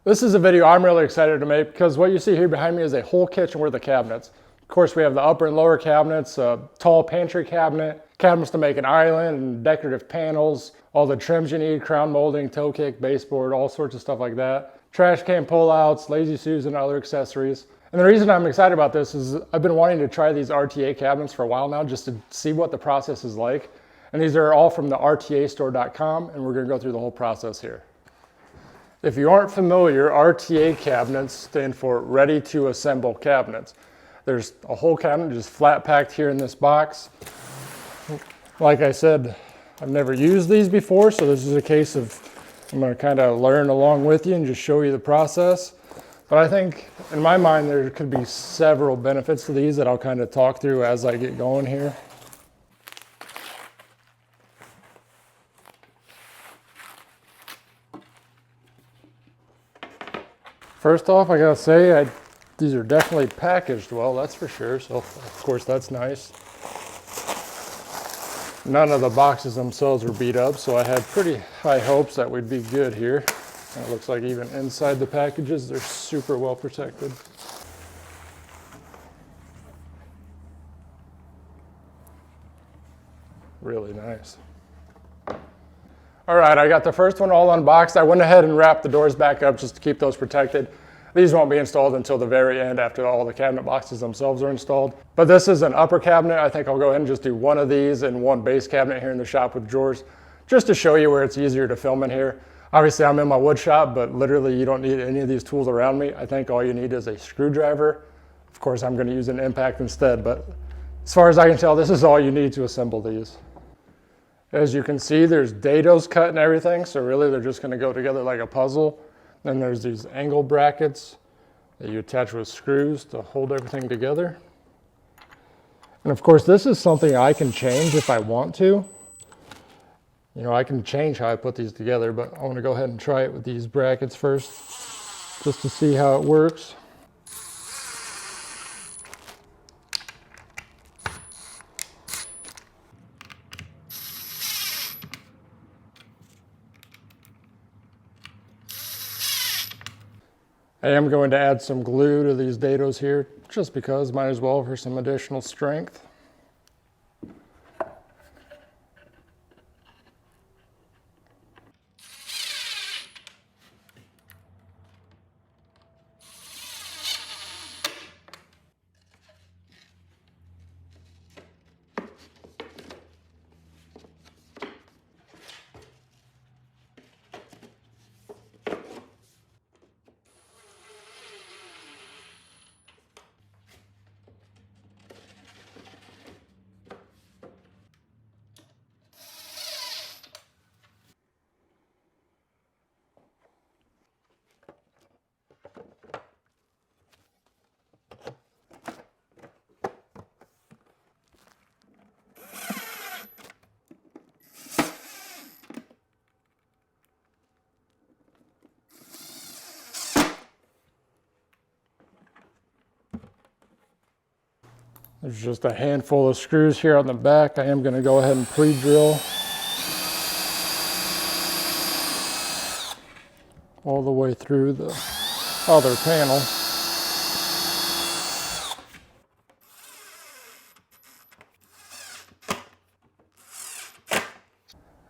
This is a video I'm really excited to make because what you see here behind me is a whole kitchen worth of cabinets. Of course, we have the upper and lower cabinets, a tall pantry cabinet, cabinets to make an island, and decorative panels, all the trims you need, crown molding, toe kick, baseboard, all sorts of stuff like that. Trash can pullouts, lazy Susan, and other accessories. And the reason I'm excited about this is I've been wanting to try these RTA cabinets for a while now just to see what the process is like. And these are all from the RTAstore.com, and we're going to go through the whole process here. If you aren't familiar, RTA cabinets stand for Ready to Assemble cabinets. There's a whole cabinet just flat packed here in this box. Like I said, I've never used these before, so this is a case of I'm going to kind of learn along with you and just show you the process. But I think in my mind there could be several benefits to these that I'll kind of talk through as I get going here. First off, I gotta say, these are definitely packaged well, that's for sure. So of course that's nice. None of the boxes themselves were beat up, so I had pretty high hopes that we'd be good here. And it looks like even inside the packages, they're super well protected. Really nice. All right, I got the first one all unboxed. I went ahead and wrapped the doors back up just to keep those protected. These won't be installed until the very end after all the cabinet boxes themselves are installed. But this is an upper cabinet. I think I'll go ahead and just do one of these and one base cabinet here in the shop with drawers, just to show you where it's easier to film in here. Obviously I'm in my wood shop, but literally you don't need any of these tools around me. I think all you need is a screwdriver. Of course I'm gonna use an impact instead, but as far as I can tell, this is all you need to assemble these. As you can see, there's dados cut and everything, so really they're just going to go together like a puzzle. Then there's these angle brackets that you attach with screws to hold everything together. And of course, this is something I can change if I want to. You know, I can change how I put these together, but I want to go ahead and try it with these brackets first, just to see how it works. I am going to add some glue to these dados here, just because, might as well for some additional strength. There's just a handful of screws here on the back. I am going to go ahead and pre-drill all the way through the other panel.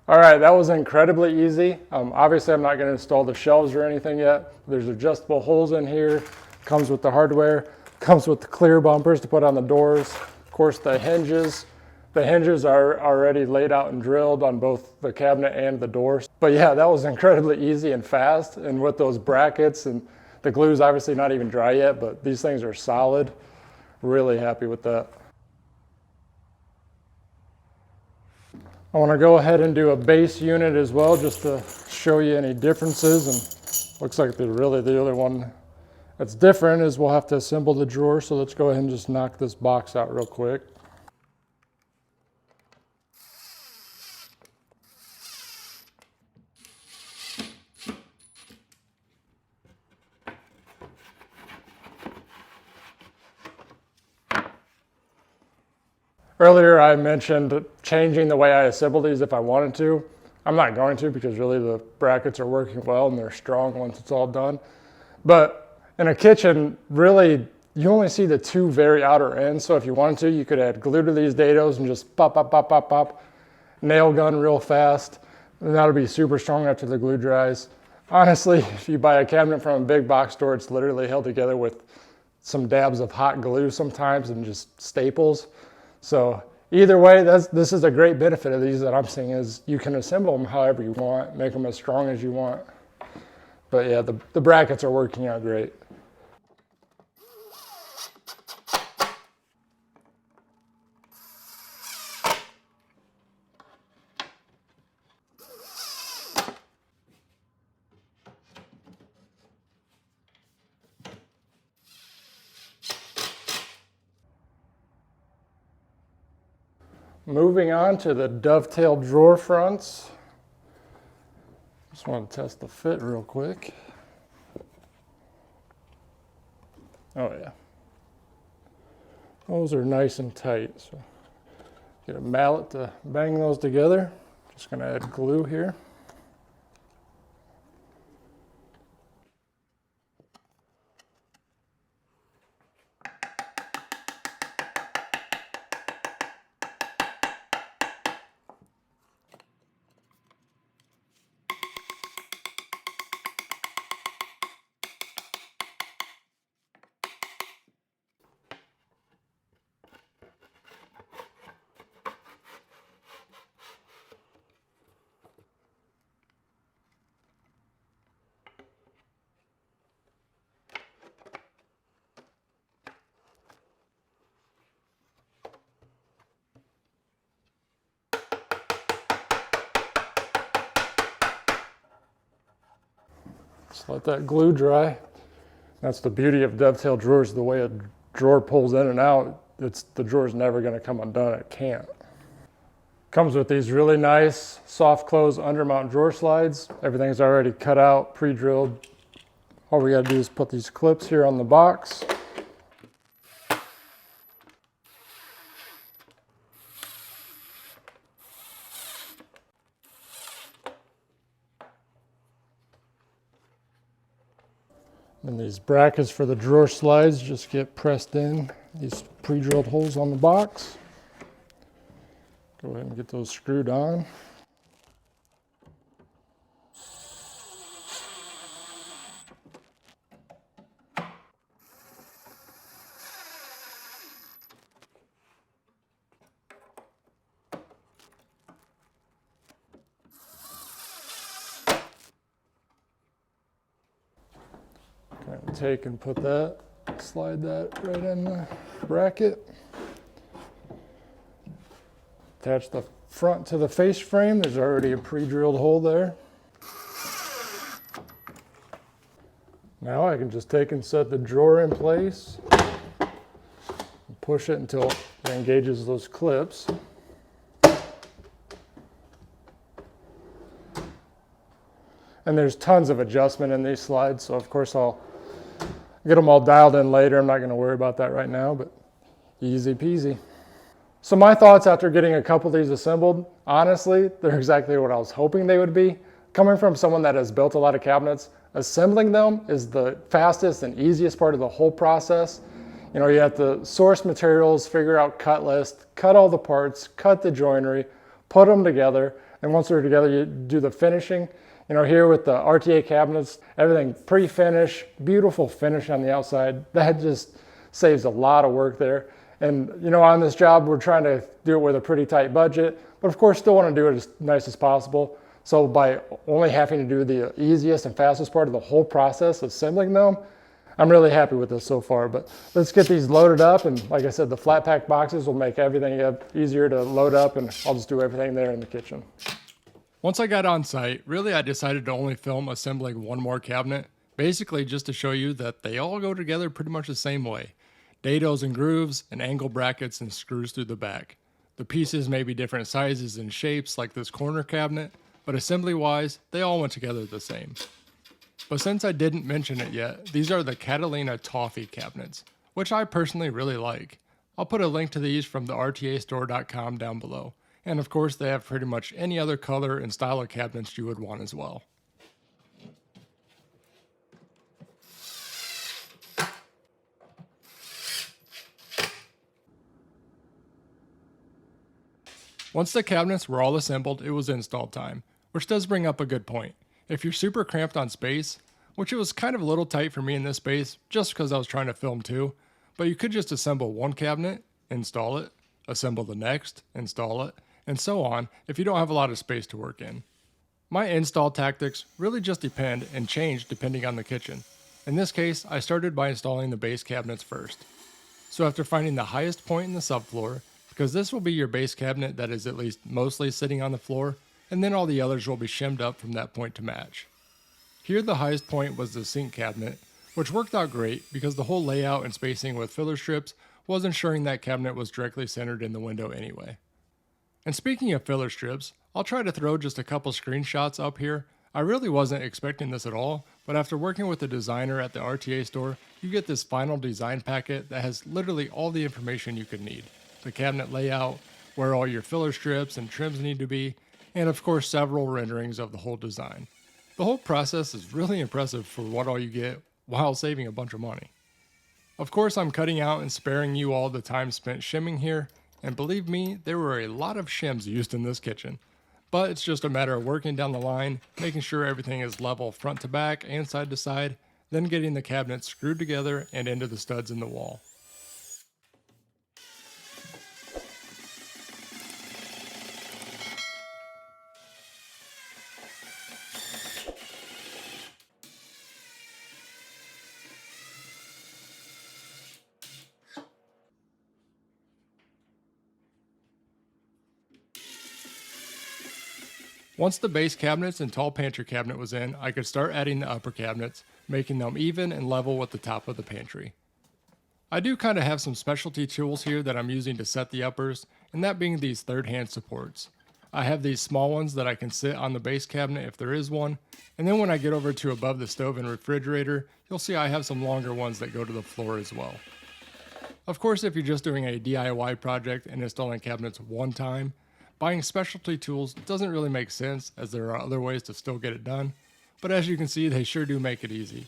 All right, that was incredibly easy. Obviously, I'm not going to install the shelves or anything yet. There's adjustable holes in here. Comes with the hardware. Comes with the clear bumpers to put on the doors. Of course, the hinges. The hinges are already laid out and drilled on both the cabinet and the doors. But yeah, that was incredibly easy and fast. And with those brackets, and the glue's obviously not even dry yet, but these things are solid. Really happy with that. I want to go ahead and do a base unit as well, just to show you any differences. And looks like really the other one that's different is we'll have to assemble the drawer. So let's go ahead and just knock this box out real quick. Earlier I mentioned changing the way I assemble these if I wanted to. I'm not going to, because really the brackets are working well and they're strong once it's all done. But in a kitchen, really, you only see the two very outer ends. So if you wanted to, you could add glue to these dados and just pop, pop, pop, pop, pop, nail gun real fast. And that'll be super strong after the glue dries. Honestly, if you buy a cabinet from a big box store, it's literally held together with some dabs of hot glue sometimes and just staples. So either way, this is a great benefit of these that I'm seeing is you can assemble them however you want, make them as strong as you want. But yeah, the brackets are working out great. Moving on to the dovetail drawer fronts. Just want to test the fit real quick. Oh yeah. Those are nice and tight. So get a mallet to bang those together. Just going to add glue here. Just let that glue dry. That's the beauty of dovetail drawers. The way a drawer pulls in and out, the drawer's never going to come undone. It can't. Comes with these really nice soft close undermount drawer slides. Everything's already cut out, pre-drilled. All we got to do is put these clips here on the box. And these brackets for the drawer slides just get pressed in, these pre-drilled holes on the box. Go ahead and get those screwed on. Take and put that, slide that right in the bracket. Attach the front to the face frame. There's already a pre-drilled hole there. Now I can just take and set the drawer in place. Push it until it engages those clips. And there's tons of adjustment in these slides, so of course I'll get them all dialed in later. I'm not going to worry about that right now, but easy peasy. So my thoughts after getting a couple of these assembled, honestly, they're exactly what I was hoping they would be. Coming from someone that has built a lot of cabinets, assembling them is the fastest and easiest part of the whole process. You know, you have to source materials, figure out cut list, cut all the parts, cut the joinery, put them together, and once they're together, you do the finishing. You know, here with the RTA cabinets, everything pre-finish, beautiful finish on the outside. That just saves a lot of work there. And you know, on this job, we're trying to do it with a pretty tight budget, but of course still want to do it as nice as possible. So by only having to do the easiest and fastest part of the whole process, assembling them, I'm really happy with this so far. But let's get these loaded up. And like I said, the flat pack boxes will make everything easier to load up, and I'll just do everything there in the kitchen. Once I got on site, really I decided to only film assembling one more cabinet, basically just to show you that they all go together pretty much the same way. Dados and grooves, and angle brackets and screws through the back. The pieces may be different sizes and shapes like this corner cabinet, but assembly wise, they all went together the same. But since I didn't mention it yet, these are the Catalina Toffee cabinets, which I personally really like. I'll put a link to these from the rtastore.com down below. And of course, they have pretty much any other color and style of cabinets you would want as well. Once the cabinets were all assembled, it was install time, which does bring up a good point. If you're super cramped on space, which it was kind of a little tight for me in this space just because I was trying to film too, but you could just assemble one cabinet, install it, assemble the next, install it, and so on if you don't have a lot of space to work in. My install tactics really just depend and change depending on the kitchen. In this case, I started by installing the base cabinets first. So after finding the highest point in the subfloor, because this will be your base cabinet that is at least mostly sitting on the floor, and then all the others will be shimmed up from that point to match. Here the highest point was the sink cabinet, which worked out great because the whole layout and spacing with filler strips was ensuring that cabinet was directly centered in the window anyway. And speaking of filler strips, I'll try to throw just a couple screenshots up here. I really wasn't expecting this at all, but after working with the designer at the RTA store, you get this final design packet that has literally all the information you could need. The cabinet layout, where all your filler strips and trims need to be, and of course several renderings of the whole design. The whole process is really impressive for what all you get while saving a bunch of money. Of course, I'm cutting out and sparing you all the time spent shimming here, and believe me, there were a lot of shims used in this kitchen. But it's just a matter of working down the line, making sure everything is level front to back and side to side, then getting the cabinets screwed together and into the studs in the wall. Once the base cabinets and tall pantry cabinet was in, I could start adding the upper cabinets, making them even and level with the top of the pantry. I do kind of have some specialty tools here that I'm using to set the uppers, and that being these third hand supports. I have these small ones that I can sit on the base cabinet if there is one, and then when I get over to above the stove and refrigerator, you'll see I have some longer ones that go to the floor as well. Of course, if you're just doing a DIY project and installing cabinets one time, buying specialty tools doesn't really make sense as there are other ways to still get it done, but as you can see, they sure do make it easy.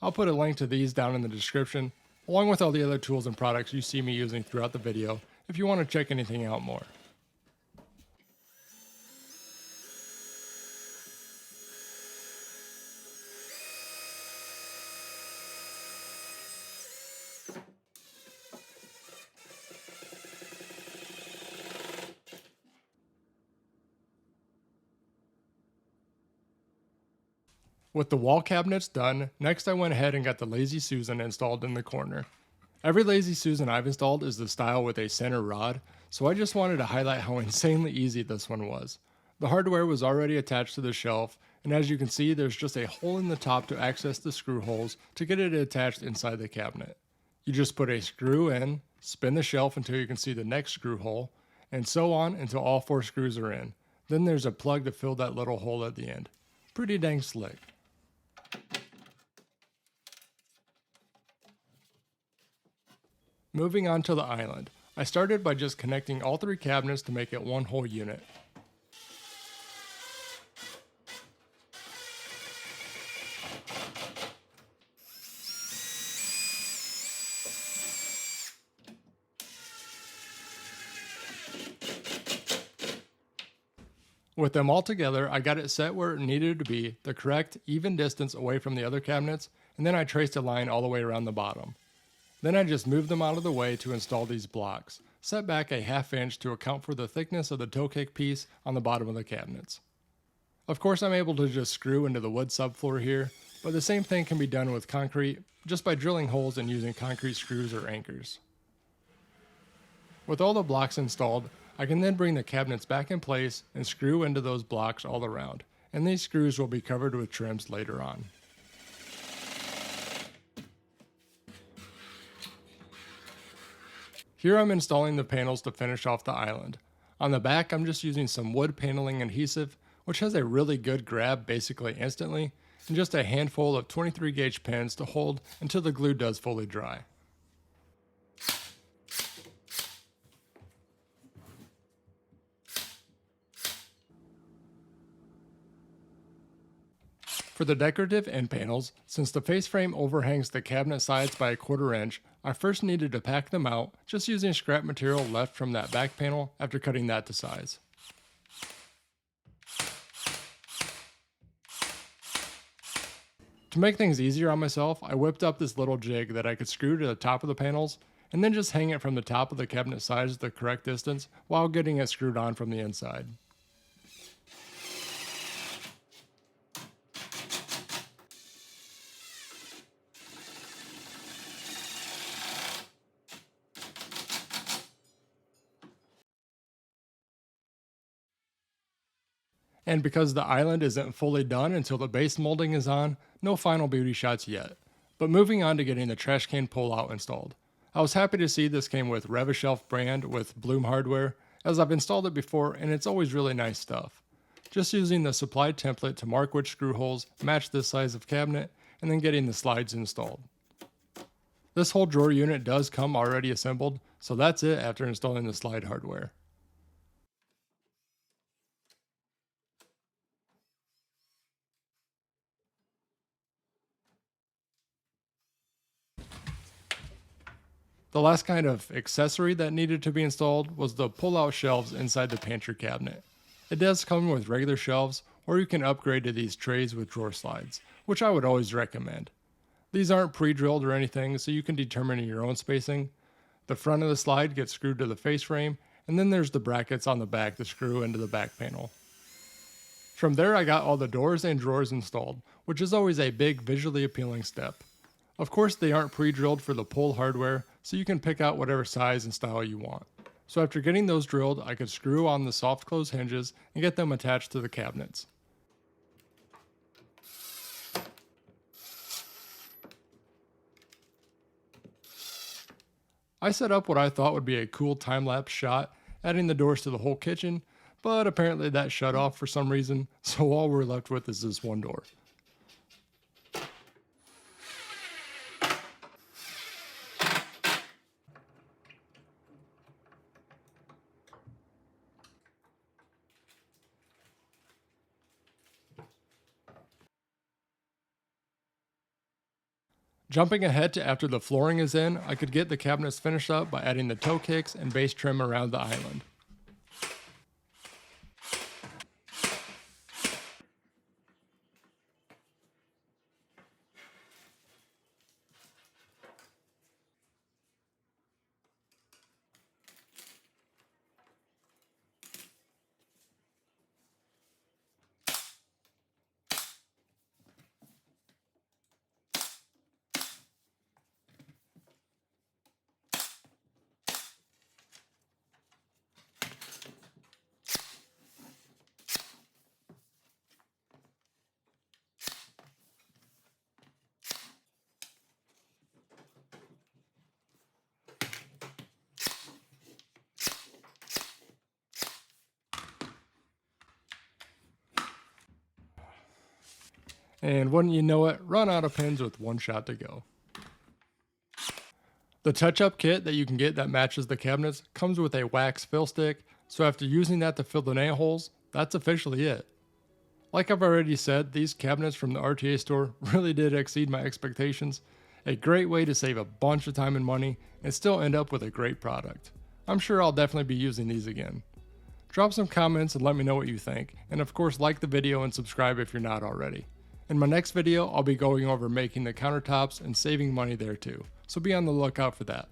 I'll put a link to these down in the description, along with all the other tools and products you see me using throughout the video if you want to check anything out more. With the wall cabinets done, next I went ahead and got the Lazy Susan installed in the corner. Every Lazy Susan I've installed is the style with a center rod, so I just wanted to highlight how insanely easy this one was. The hardware was already attached to the shelf, and as you can see there's just a hole in the top to access the screw holes to get it attached inside the cabinet. You just put a screw in, spin the shelf until you can see the next screw hole, and so on until all 4 screws are in. Then there's a plug to fill that little hole at the end. Pretty dang slick. Moving on to the island, I started by just connecting all 3 cabinets to make it one whole unit. With them all together, I got it set where it needed to be, the correct, even distance away from the other cabinets, and then I traced a line all the way around the bottom. Then I just moved them out of the way to install these blocks, set back a ½ inch to account for the thickness of the toe kick piece on the bottom of the cabinets. Of course I'm able to just screw into the wood subfloor here, but the same thing can be done with concrete just by drilling holes and using concrete screws or anchors. With all the blocks installed, I can then bring the cabinets back in place and screw into those blocks all around, and these screws will be covered with trims later on. Here I'm installing the panels to finish off the island. On the back I'm just using some wood paneling adhesive, which has a really good grab basically instantly, and just a handful of 23 gauge pins to hold until the glue does fully dry. For For the decorative end panels, since the face frame overhangs the cabinet sides by 1/4 inch, I first needed to pack them out just using scrap material left from that back panel after cutting that to size. To make things easier on myself, I whipped up this little jig that I could screw to the top of the panels and then just hang it from the top of the cabinet sides the correct distance while getting it screwed on from the inside. And because the island isn't fully done until the base molding is on, no final beauty shots yet. But moving on to getting the trash can pull-out installed. I was happy to see this came with Revishelf brand with Bloom hardware, as I've installed it before and it's always really nice stuff. Just using the supplied template to mark which screw holes match this size of cabinet, and then getting the slides installed. This whole drawer unit does come already assembled, so that's it after installing the slide hardware. The last kind of accessory that needed to be installed was the pull-out shelves inside the pantry cabinet. It does come with regular shelves, or you can upgrade to these trays with drawer slides, which I would always recommend. These aren't pre-drilled or anything, so you can determine your own spacing. The front of the slide gets screwed to the face frame, and then there's the brackets on the back to screw into the back panel. From there I got all the doors and drawers installed, which is always a big visually appealing step. Of course they aren't pre-drilled for the pull hardware, so you can pick out whatever size and style you want. So after getting those drilled, I could screw on the soft close hinges and get them attached to the cabinets. I set up what I thought would be a cool time-lapse shot, adding the doors to the whole kitchen, but apparently that shut off for some reason, so all we're left with is this one door. Jumping ahead to after the flooring is in, I could get the cabinets finished up by adding the toe kicks and base trim around the island. And wouldn't you know it, run out of pins with one shot to go. The touch-up kit that you can get that matches the cabinets comes with a wax fill stick, so after using that to fill the nail holes, that's officially it. Like I've already said, these cabinets from the RTA store really did exceed my expectations. A great way to save a bunch of time and money and still end up with a great product. I'm sure I'll definitely be using these again. Drop some comments and let me know what you think, and of course like the video and subscribe if you're not already. In my next video, I'll be going over making the countertops and saving money there too, so be on the lookout for that.